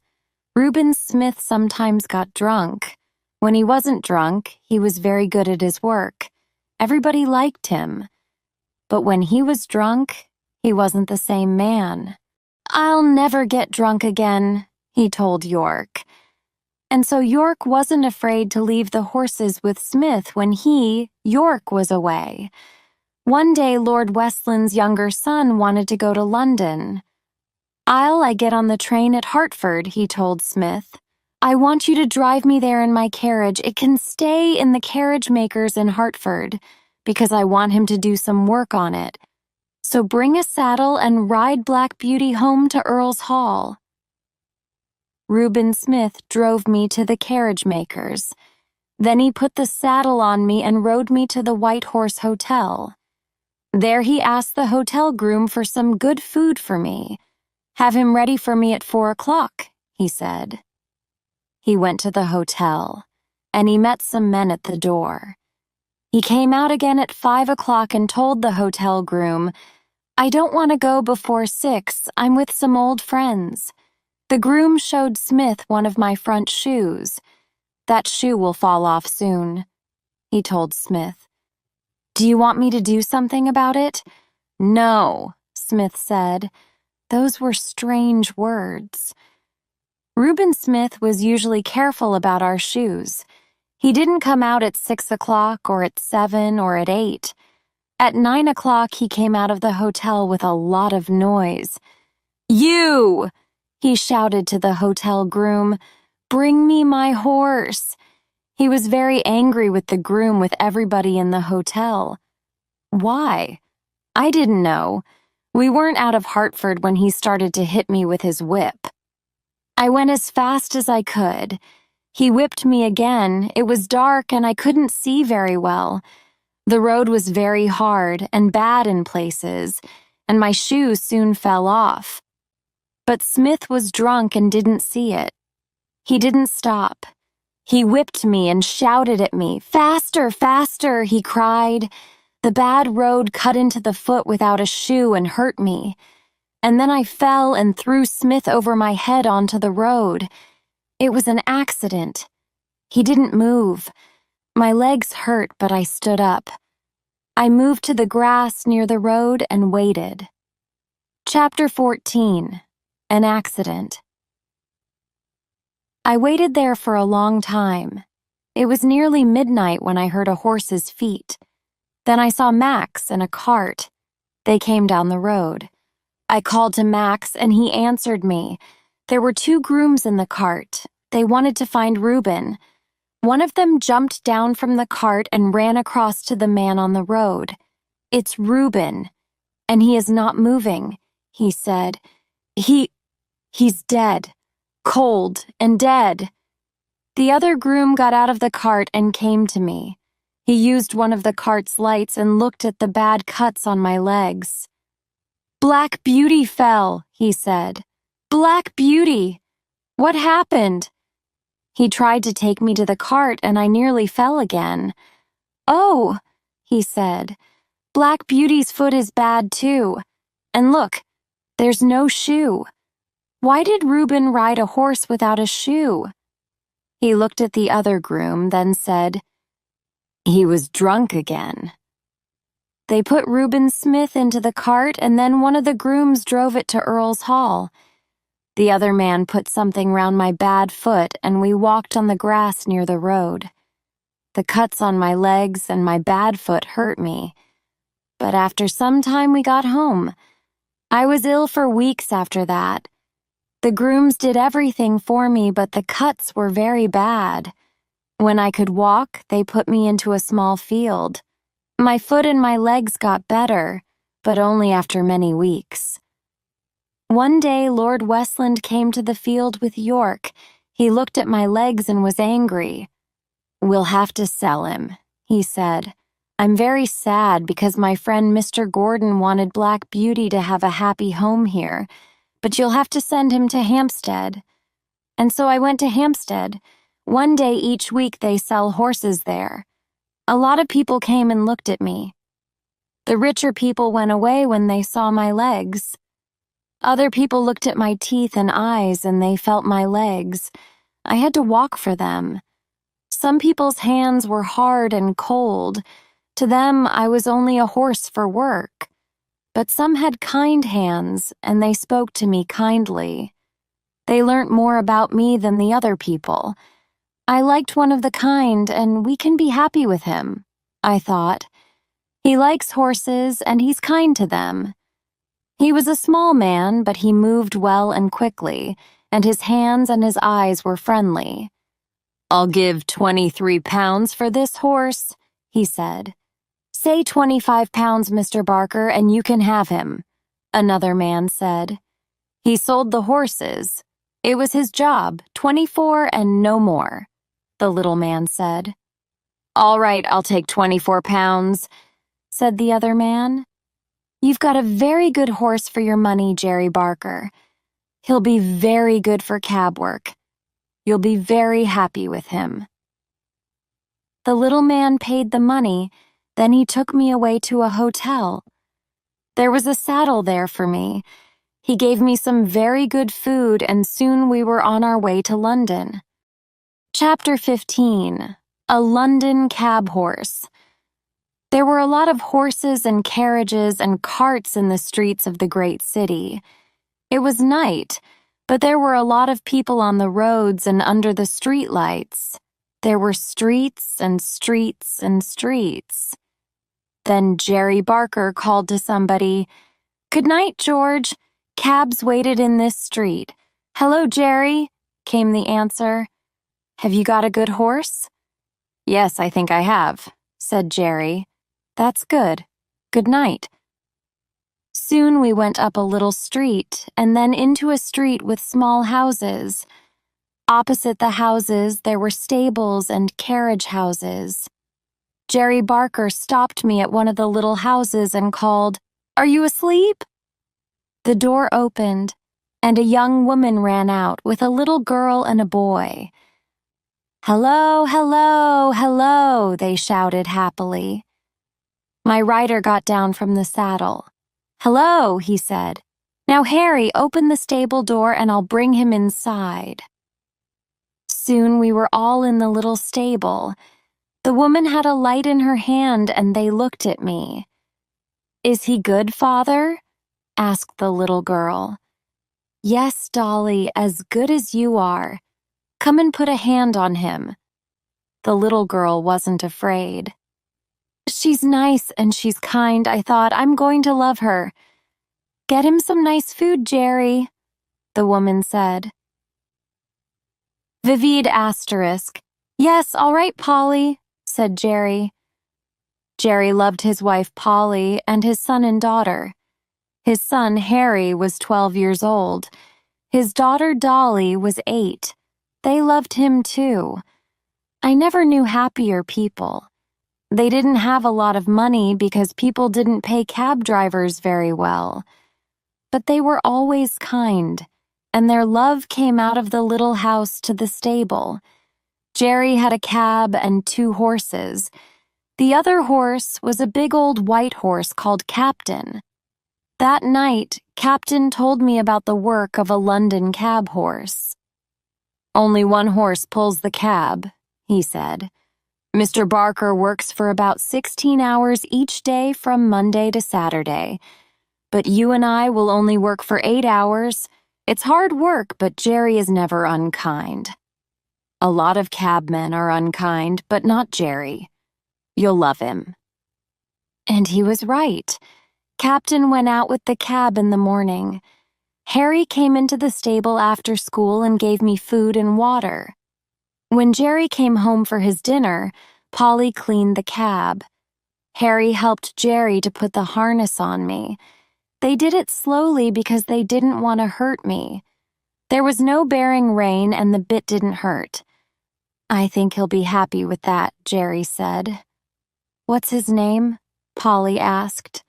Speaker 1: Reuben Smith sometimes got drunk. When he wasn't drunk, he was very good at his work. Everybody liked him. But when he was drunk, he wasn't the same man. "I'll never get drunk again," he told York. And so York wasn't afraid to leave the horses with Smith when he, York, was away. One day Lord Westland's younger son wanted to go to London. I get on the train at Hartford, he told Smith. I want you to drive me there in my carriage. It can stay in the carriage maker's in Hartford, because I want him to do some work on it. So bring a saddle and ride Black Beauty home to Earl's Hall. Reuben Smith drove me to the carriage maker's. Then he put the saddle on me and rode me to the White Horse Hotel. There he asked the hotel groom for some good food for me. Have him ready for me at 4 o'clock, he said. He went to the hotel, and he met some men at the door. He came out again at 5 o'clock and told the hotel groom, I don't want to go before 6. I'm with some old friends. The groom showed Smith one of my front shoes. That shoe will fall off soon, he told Smith. Do you want me to do something about it? No, Smith said. Those were strange words. Reuben Smith was usually careful about our shoes. He didn't come out at 6 o'clock or at 7 or at 8. At 9 o'clock, he came out of the hotel with a lot of noise. You! He shouted to the hotel groom. Bring me my horse. He was very angry with the groom with everybody in the hotel. Why? I didn't know. We weren't out of Hartford when he started to hit me with his whip. I went as fast as I could. He whipped me again. It was dark and I couldn't see very well. The road was very hard and bad in places, and my shoes soon fell off. But Smith was drunk and didn't see it. He didn't stop. He whipped me and shouted at me. Faster, faster, he cried. The bad road cut into the foot without a shoe and hurt me. And then I fell and threw Smith over my head onto the road. It was an accident. He didn't move. My legs hurt, but I stood up. I moved to the grass near the road and waited. Chapter 14. An Accident. I waited there for a long time. It was nearly midnight when I heard a horse's feet. Then I saw Max in a cart. They came down the road. I called to Max and he answered me. There were 2 grooms in the cart. They wanted to find Reuben. One of them jumped down from the cart and ran across to the man on the road. It's Reuben, and he is not moving, he said. He's dead, cold and dead. The other groom got out of the cart and came to me. He used one of the cart's lights and looked at the bad cuts on my legs. Black Beauty fell, he said. Black Beauty! What happened? He tried to take me to the cart and I nearly fell again. Oh, he said, Black Beauty's foot is bad too. And look, there's no shoe. Why did Reuben ride a horse without a shoe? He looked at the other groom, then said, He was drunk again. They put Reuben Smith into the cart and then one of the grooms drove it to Earl's Hall. The other man put something round my bad foot and we walked on the grass near the road. The cuts on my legs and my bad foot hurt me. But after some time we got home. I was ill for weeks after that. The grooms did everything for me, but the cuts were very bad. When I could walk, they put me into a small field. My foot and my legs got better, but only after many weeks. One day, Lord Westland came to the field with York. He looked at my legs and was angry. We'll have to sell him, he said. I'm very sad because my friend Mr. Gordon wanted Black Beauty to have a happy home here, but you'll have to send him to Hampstead. And so I went to Hampstead. One day each week they sell horses there. A lot of people came and looked at me. The richer people went away when they saw my legs. Other people looked at my teeth and eyes and they felt my legs. I had to walk for them. Some people's hands were hard and cold. To them, I was only a horse for work. But some had kind hands and they spoke to me kindly. They learnt more about me than the other people. I liked one of the kind and we can be happy with him, I thought. He likes horses and he's kind to them. He was a small man, but he moved well and quickly, and his hands and his eyes were friendly. "I'll give 23 pounds for this horse," he said. "Say 25 pounds, Mr. Barker, and you can have him," another man said. He sold the horses. It was his job, 24 and no more, the little man said. "All right, I'll take 24 pounds, said the other man. "You've got a very good horse for your money, Jerry Barker. He'll be very good for cab work. You'll be very happy with him." The little man paid the money, then he took me away to a hotel. There was a saddle there for me. He gave me some very good food, and soon we were on our way to London. Chapter 15. A London Cab Horse. There were a lot of horses and carriages and carts in the streets of the great city. It was night, but there were a lot of people on the roads and under the street lights. There were streets and streets and streets. Then Jerry Barker called to somebody, "Good night, George. Cabs waited in this street." "Hello, Jerry," came the answer. "Have you got a good horse?" "Yes, I think I have," said Jerry. "That's good. Good night." Soon we went up a little street and then into a street with small houses. Opposite the houses, there were stables and carriage houses. Jerry Barker stopped me at one of the little houses and called, "Are you asleep?" The door opened, and a young woman ran out with a little girl and a boy. "Hello, hello, hello," they shouted happily. My rider got down from the saddle. "Hello," he said. "Now, Harry, open the stable door and I'll bring him inside." Soon we were all in the little stable. The woman had a light in her hand and they looked at me. "Is he good, Father?" asked the little girl. "Yes, Dolly, as good as you are. Come and put a hand on him." The little girl wasn't afraid. "She's nice and she's kind," I thought. "I'm going to love her." "Get him some nice food, Jerry," the woman said. Vivid asterisk. "Yes, all right, Polly," said Jerry. Jerry loved his wife Polly and his son and daughter. His son Harry was 12 years old. His daughter Dolly was 8. They loved him too. I never knew happier people. They didn't have a lot of money because people didn't pay cab drivers very well. But they were always kind, and their love came out of the little house to the stable. Jerry had a cab and 2 horses. The other horse was a big old white horse called Captain. That night, Captain told me about the work of a London cab horse. "Only one horse pulls the cab," he said. "Mr. Barker works for about 16 hours each day from Monday to Saturday. But you and I will only work for 8 hours. It's hard work, but Jerry is never unkind. A lot of cabmen are unkind, but not Jerry. You'll love him." And he was right. Captain went out with the cab in the morning. Harry came into the stable after school and gave me food and water. When Jerry came home for his dinner, Polly cleaned the cab. Harry helped Jerry to put the harness on me. They did it slowly because they didn't want to hurt me. There was no bearing rain and the bit didn't hurt. "I think he'll be happy with that," Jerry said. "What's his name?" Polly asked.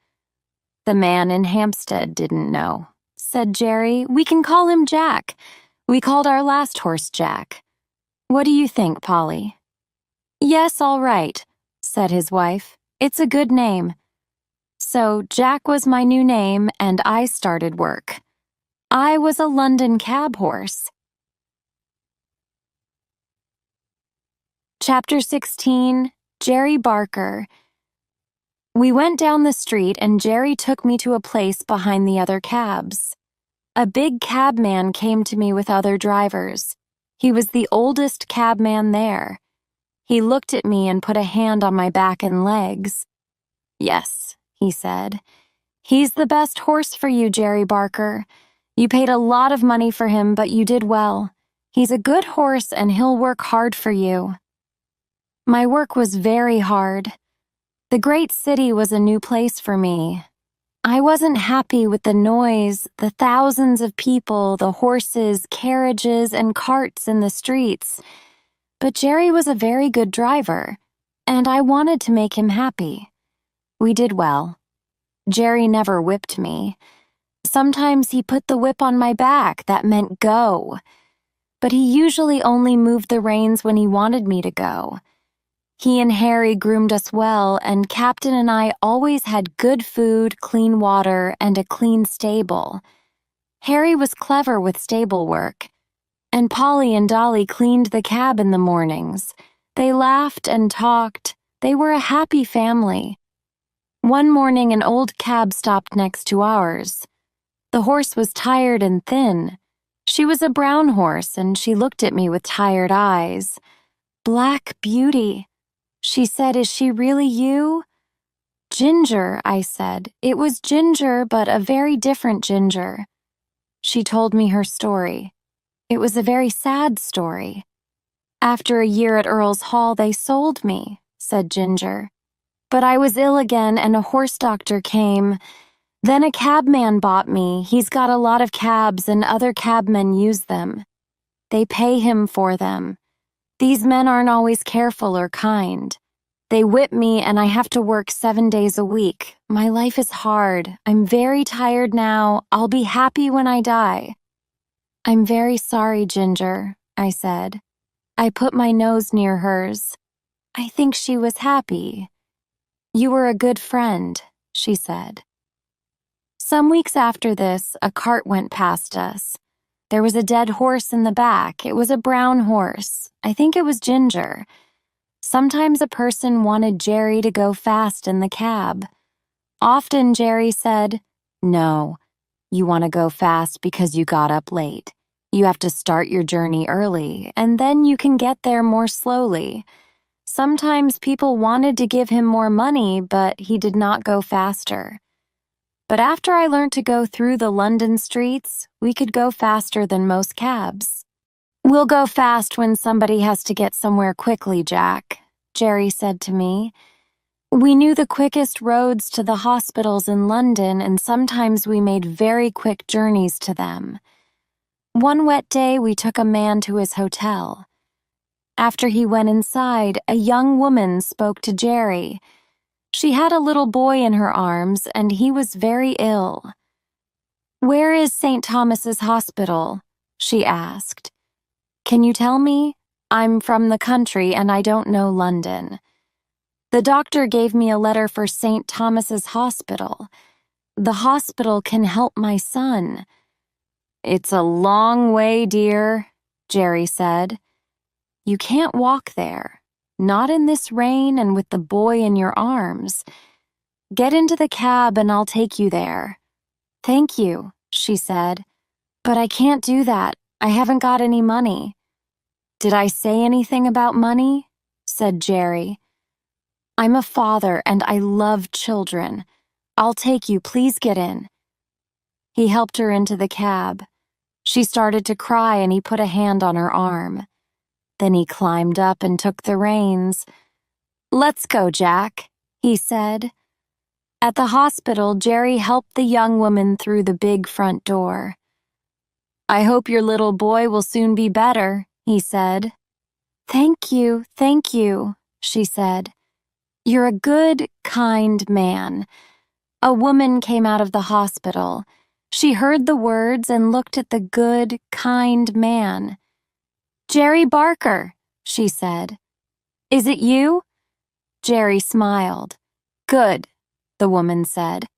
Speaker 1: "The man in Hampstead didn't know," said Jerry. "We can call him Jack. We called our last horse Jack. What do you think, Polly?" "Yes, all right," said his wife. "It's a good name." So Jack was my new name, and I started work. I was a London cab horse. Chapter 16. Jerry Barker. We went down the street and Jerry took me to a place behind the other cabs. A big cabman came to me with other drivers. He was the oldest cabman there. He looked at me and put a hand on my back and legs. "Yes," he said. "He's the best horse for you, Jerry Barker. You paid a lot of money for him, but you did well. He's a good horse and he'll work hard for you." My work was very hard. The great city was a new place for me. I wasn't happy with the noise, the thousands of people, the horses, carriages, and carts in the streets. But Jerry was a very good driver, and I wanted to make him happy. We did well. Jerry never whipped me. Sometimes he put the whip on my back. That meant go. But he usually only moved the reins when he wanted me to go. He and Harry groomed us well, and Captain and I always had good food, clean water, and a clean stable. Harry was clever with stable work, and Polly and Dolly cleaned the cab in the mornings. They laughed and talked. They were a happy family. One morning, an old cab stopped next to ours. The horse was tired and thin. She was a brown horse, and she looked at me with tired eyes. "Black Beauty," she said. "Is she really you?" "Ginger," I said. "It was Ginger, but a very different Ginger." She told me her story. It was a very sad story. "After a year at Earl's Hall, they sold me," said Ginger. "But I was ill again, and a horse doctor came. Then a cabman bought me. He's got a lot of cabs, and other cabmen use them. They pay him for them. These men aren't always careful or kind. They whip me, and I have to work 7 days a week. My life is hard. I'm very tired now. I'll be happy when I die." "I'm very sorry, Ginger," I said. I put my nose near hers. I think she was happy. "You were a good friend," she said. Some weeks after this, a cart went past us. There was a dead horse in the back. It was a brown horse. I think it was Ginger. Sometimes a person wanted Jerry to go fast in the cab. Often Jerry said, "No, you want to go fast because you got up late. You have to start your journey early, and then you can get there more slowly." Sometimes people wanted to give him more money, but he did not go faster. But after I learned to go through the London streets, we could go faster than most cabs. "We'll go fast when somebody has to get somewhere quickly, Jack," Jerry said to me. We knew the quickest roads to the hospitals in London, and sometimes we made very quick journeys to them. One wet day, we took a man to his hotel. After he went inside, a young woman spoke to Jerry. She had a little boy in her arms, and he was very ill. "Where is St. Thomas's Hospital?" she asked. "Can you tell me? I'm from the country and I don't know London." The doctor gave me a letter for St. Thomas's Hospital. The hospital can help my son. "It's a long way, dear," Jerry said. "You can't walk there. Not in this rain and with the boy in your arms. Get into the cab and I'll take you there." "Thank you," she said. "But I can't do that. I haven't got any money." "Did I say anything about money?" said Jerry. "I'm a father and I love children. I'll take you. Please get in." He helped her into the cab. She started to cry and he put a hand on her arm. Then he climbed up and took the reins. "Let's go, Jack," he said. At the hospital, Jerry helped the young woman through the big front door. "I hope your little boy will soon be better," he said. Thank you," she said. "You're a good, kind man." A woman came out of the hospital. She heard the words and looked at the good, kind man. "Jerry Barker," she said. "Is it you?" Jerry smiled. "Good," the woman said.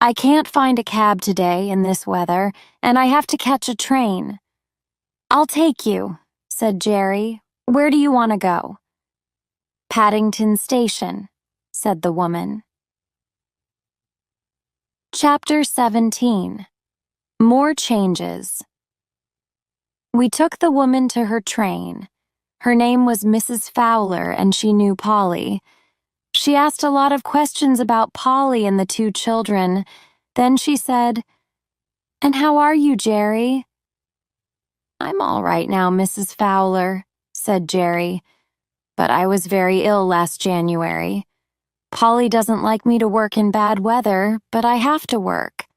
Speaker 1: "I can't find a cab today in this weather, and I have to catch a train." "I'll take you," said Jerry. "Where do you want to go?" "Paddington Station," said the woman. Chapter 17. More Changes. We took the woman to her train. Her name was Mrs. Fowler, and she knew Polly. She asked a lot of questions about Polly and the two children. Then she said, "And how are you, Jerry?" "I'm all right now, Mrs. Fowler," said Jerry, "but I was very ill last January. Polly doesn't like me to work in bad weather, but I have to work."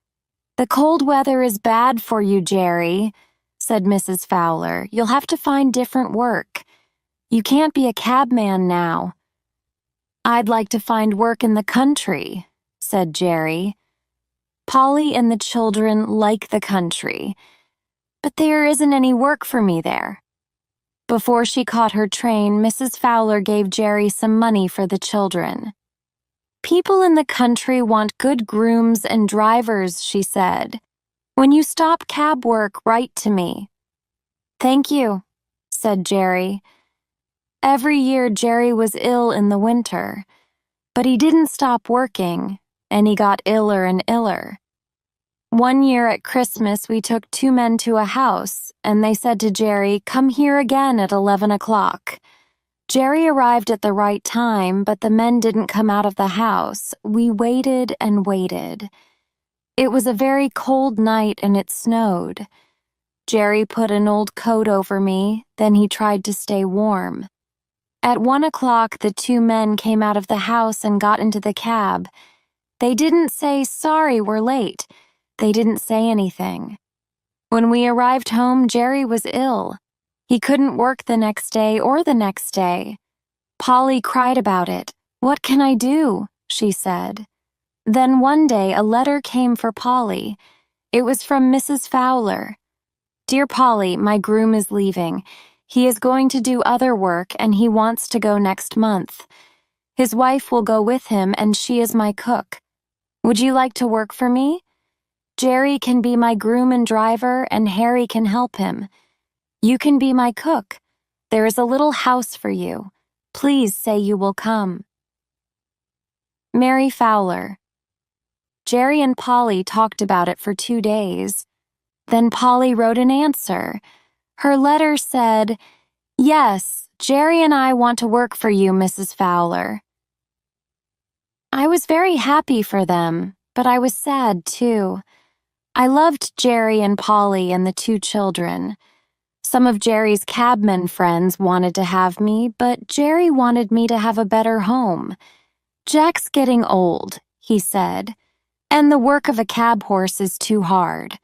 Speaker 1: "The cold weather is bad for you, Jerry," said Mrs. Fowler. "You'll have to find different work. You can't be a cabman now." "I'd like to find work in the country," said Jerry. "Polly and the children like the country, but there isn't any work for me there." Before she caught her train, Mrs. Fowler gave Jerry some money for the children. "People in the country want good grooms and drivers," she said. "When you stop cab work, write to me." "Thank you," said Jerry. Every year Jerry was ill in the winter, but he didn't stop working, and he got iller and iller. One year at Christmas, we took 2 men to a house, and they said to Jerry, "Come here again at 11 o'clock." Jerry arrived at the right time, but the men didn't come out of the house. We waited and waited. It was a very cold night and it snowed. Jerry put an old coat over me, then he tried to stay warm. At 1 o'clock, the 2 men came out of the house and got into the cab. They didn't say, "Sorry, we're late." They didn't say anything. When we arrived home, Jerry was ill. He couldn't work the next day or the next day. Polly cried about it. "What can I do?" she said. Then one day a letter came for Polly. It was from Mrs. Fowler. "Dear Polly, my groom is leaving. He is going to do other work and he wants to go next month. His wife will go with him and she is my cook. Would you like to work for me? Jerry can be my groom and driver and Harry can help him. You can be my cook. There is a little house for you. Please say you will come." Mary Fowler. Jerry and Polly talked about it for 2 days. Then Polly wrote an answer. Her letter said, "Yes, Jerry and I want to work for you, Mrs. Fowler." I was very happy for them, but I was sad too. I loved Jerry and Polly and the 2 children. Some of Jerry's cabmen friends wanted to have me, but Jerry wanted me to have a better home. "Jack's getting old," he said, "and the work of a cab horse is too hard."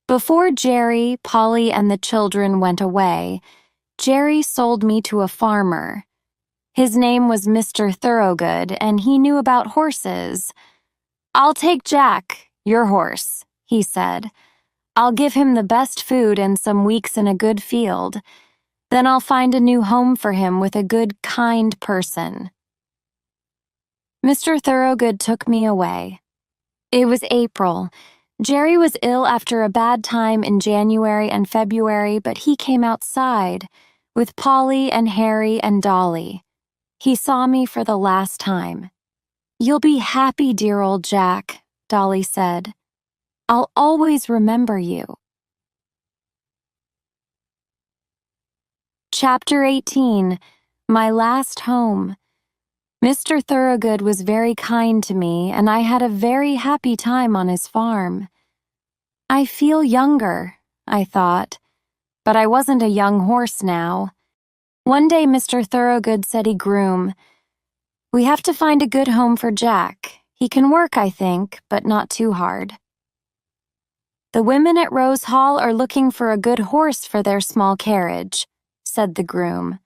Speaker 1: Before Jerry, Polly, and the children went away, Jerry sold me to a farmer. His name was Mr. Thoroughgood, and he knew about horses. "I'll take Jack, your horse," he said. "I'll give him the best food and some weeks in a good field. Then I'll find a new home for him with a good, kind person." Mr. Thoroughgood took me away. It was April. Jerry was ill after a bad time in January and February, but he came outside with Polly and Harry and Dolly. He saw me for the last time. "You'll be happy, dear old Jack," Dolly said. "I'll always remember you." Chapter 18. My Last Home. Mr. Thoroughgood was very kind to me, and I had a very happy time on his farm. I feel younger, I thought, but I wasn't a young horse now. One day Mr. Thoroughgood said he'd groom. "We have to find a good home for Jack. He can work, I think, but not too hard." "The women at Rose Hall are looking for a good horse for their small carriage," said the groom.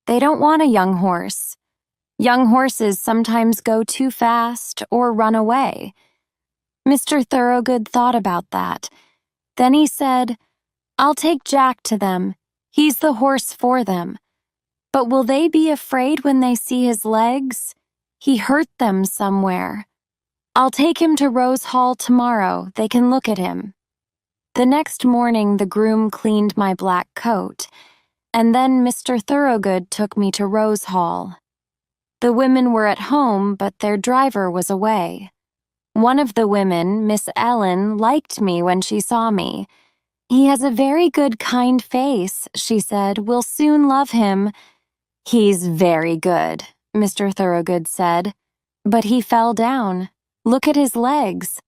Speaker 1: "They don't want a young horse. Young horses sometimes go too fast or run away." Mr. Thoroughgood thought about that. Then he said, "I'll take Jack to them. He's the horse for them. But will they be afraid when they see his legs? He hurt them somewhere. I'll take him to Rose Hall tomorrow. They can look at him." The next morning, the groom cleaned my black coat, and then Mr. Thoroughgood took me to Rose Hall. The women were at home, but their driver was away. One of the women, Miss Ellen, liked me when she saw me. "He has a very good, kind face," she said. "We'll soon love him." "He's very good," Mr. Thoroughgood said. "But he fell down. Look at his legs."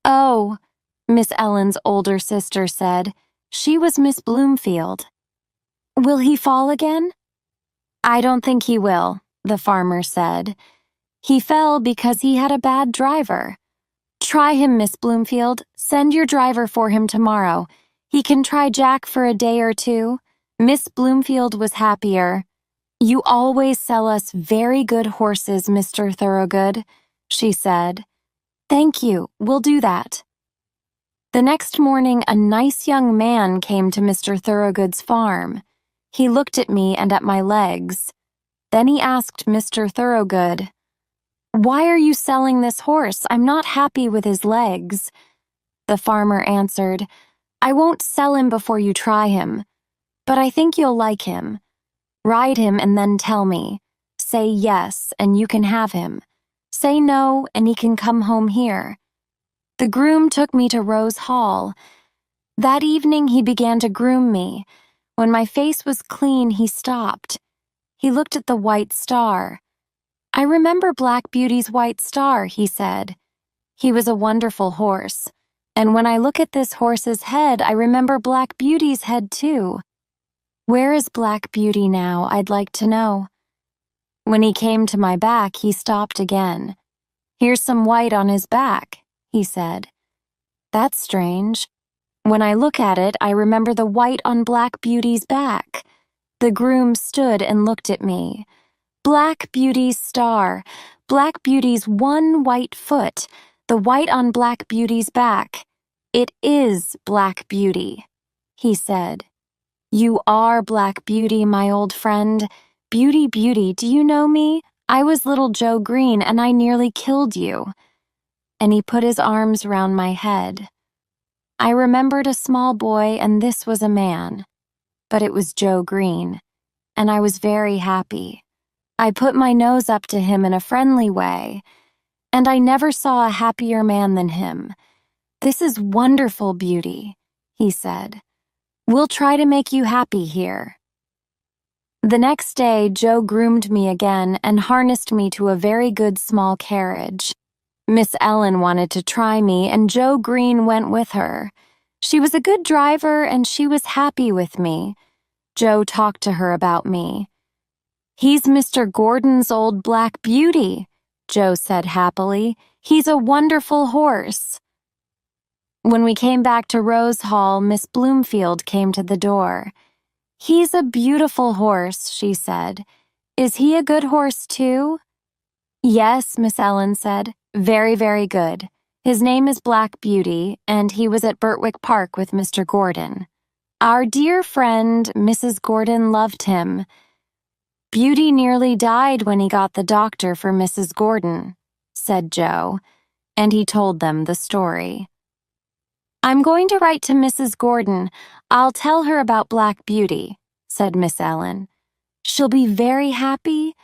Speaker 1: Oh, Miss Ellen's older sister said. She was Miss Bloomfield. Will he fall again? I don't think he will, the farmer said. He fell because he had a bad driver. Try him, Miss Bloomfield. Send your driver for him tomorrow. He can try Jack for a day or two. Miss Bloomfield was happier. You always sell us very good horses, Mr. Thoroughgood, she said. Thank you, we'll do that. The next morning, a nice young man came to Mr. Thoroughgood's farm. He looked at me and at my legs. Then he asked Mr. Thoroughgood, "Why are you selling this horse? I'm not happy with his legs." The farmer answered, "I won't sell him before you try him, but I think you'll like him. Ride him and then tell me. Say yes, and you can have him. Say no, and he can come home here." The groom took me to Rose Hall. That evening he began to groom me. When my face was clean, he stopped. He looked at the white star. "I remember Black Beauty's white star," he said. "He was a wonderful horse. And when I look at this horse's head, I remember Black Beauty's head too. Where is Black Beauty now, I'd like to know." When he came to my back, he stopped again. "Here's some white on his back," he said. "That's strange. When I look at it, I remember the white on Black Beauty's back." The groom stood and looked at me. "Black Beauty's star, Black Beauty's one white foot, the white on Black Beauty's back. It is Black Beauty," he said. "You are Black Beauty, my old friend. Beauty, Beauty, do you know me? I was little Joe Green and I nearly killed you." And he put his arms round my head. I remembered a small boy and this was a man. But it was Joe Green, and I was very happy. I put my nose up to him in a friendly way, and I never saw a happier man than him. "This is wonderful, Beauty," he said. "We'll try to make you happy here." The next day, Joe groomed me again and harnessed me to a very good small carriage. Miss Ellen wanted to try me, and Joe Green went with her. She was a good driver, and she was happy with me. Joe talked to her about me. "He's Mr. Gordon's old Black Beauty," Joe said happily. "He's a wonderful horse." When we came back to Rose Hall, Miss Bloomfield came to the door. "He's a beautiful horse," she said. "Is he a good horse, too?" "Yes," Miss Ellen said. "Very, very good. His name is Black Beauty, and he was at Birtwick Park with Mr. Gordon. Our dear friend, Mrs. Gordon, loved him. Beauty nearly died when he got the doctor for Mrs. Gordon," said Joe, and he told them the story. "I'm going to write to Mrs. Gordon. I'll tell her about Black Beauty," said Miss Ellen. "She'll be very happy."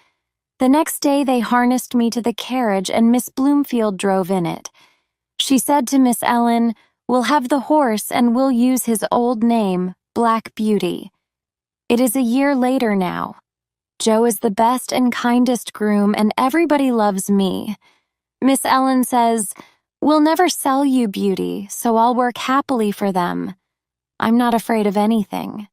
Speaker 1: The next day they harnessed me to the carriage and Miss Bloomfield drove in it. She said to Miss Ellen, "We'll have the horse and we'll use his old name, Black Beauty." It is a year later now. Joe is the best and kindest groom and everybody loves me. Miss Ellen says, "We'll never sell you, Beauty, so I'll work happily for them. I'm not afraid of anything."